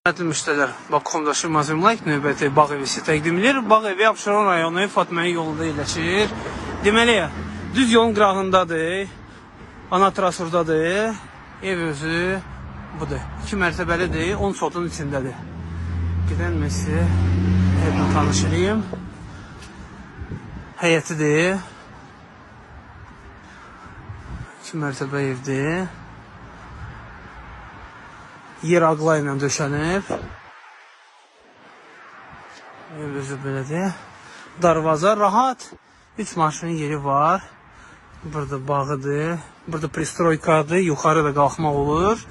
Hörmətli müştərilər, Bakı Mazlum Like növbəti bağ evisi təqdim edir. Bağ evi Abşeron rayonu Fatməli yolunda yerləşir. Deməli, düz yolun qırağındadır, ana trasordadır. Ev özü budur. 2 mərtəbəlidir, 10 sotun içindədir. Gedən məsələ evlə tanış edeyim. Həyətidir. 2 mərtəbə evdir. Yer ağla ilə döşənib. Ev özü belədir. Darvaza rahat. 3 maşının yeri var. Burada bağıdır. Burada pristroykadır. Yuxarı da qalxmaq olur.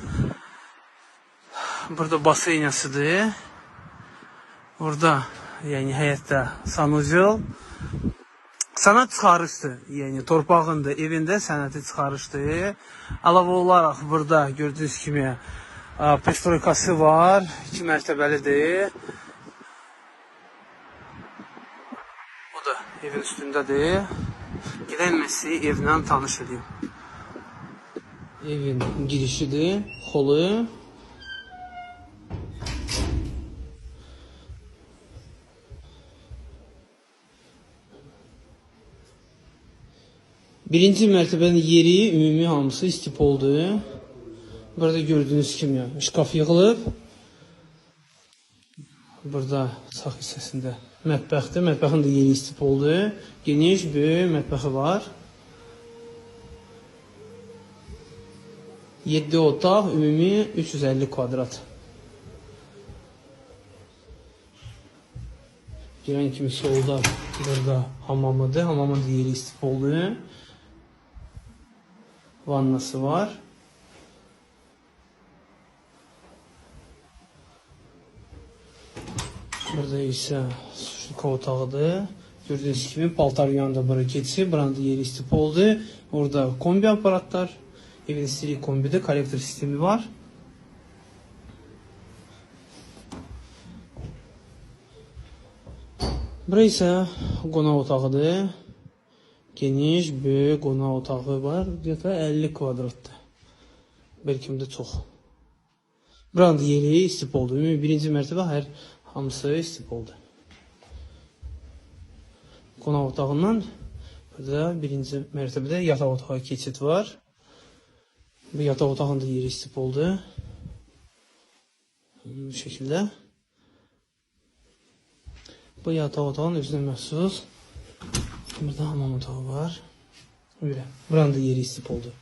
Burada baseynəsidir. Burada yəni həyətdə sanuzel. Sənət çıxarışdır. Yəni torpağındır, evində sənəti çıxarışdır. Əlavə olaraq burada gördüyünüz kimi pristroykası var. 2 mərtəbəlidir. O da evin üstündədir. Gedən məsələ evlə tanış edeyim. Evin girişidir, xolu. Birinci mərtəbənin yeri ümumi hamısı istipoldur. Burada gördüyünüz kimi şkaf yığılıb. Burada sağ hissəsində mətbəxdir. Mətbəxin də yeri istipoldur. Geniş, böyük mətbəxi var. 7 otaq, ümumi 350 kvadrat. Girən kimi solda burada hamamıdır. Hamamın da yeri istipoldur. Vannası var. Burada isə suşluka otağıdır. Gördüyünüz kimi paltar yanında bura keçir. Buranın da yeri istipoldur. Orada kombi aparatlar. Evin istədiyi kombidə kollektor sistemi var. Bura isə qonaq otağıdır. Geniş, böyük qonaq otağı var. Gələ 50 kvadratdır. Bəlkə də çox. Buranın da yeri istipoldur. Birinci mərtəbə hər hamısı istipoldur. Qonaq otağından burada birinci mərtəbədə yataq otağı keçid var. Bu yataq otağında yeri istipoldur. Bu şəkildə. Bu yataq otağın özünə məxsus. Burada hamam otağı var. Buranın da yeri istipoldur.